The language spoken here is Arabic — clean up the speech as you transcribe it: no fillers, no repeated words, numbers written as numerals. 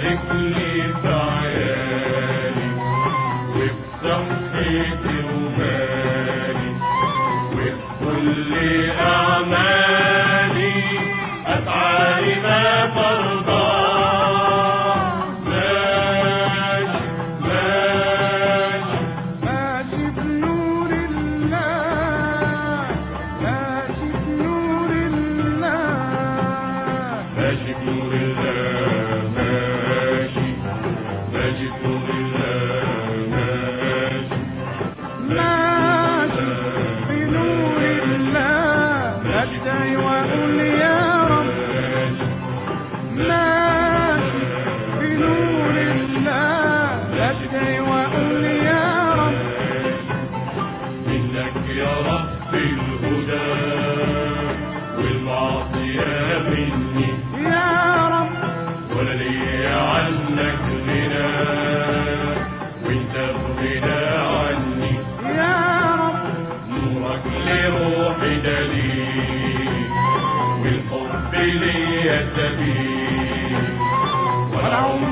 باركلي في عيالي وفي صحتي ومالي وفي كل أعمالي أفعالي ما ترضى. ماشي ماشي ماشي بنور الله، ماشي بنور الله، ماشي بنور الله، ماشي ماشي بنور الله، ماشي بنور الله. أدعي وأقول يا رب، ماشي بنور الله. أدعي وأقول يا رب، منك يا رب الهدى والمعصية مني يا رب. ولا لي عنك غنى وانت بغنى عني. يا رب نورك لروحي دليل والحب ليا سبيل والعمر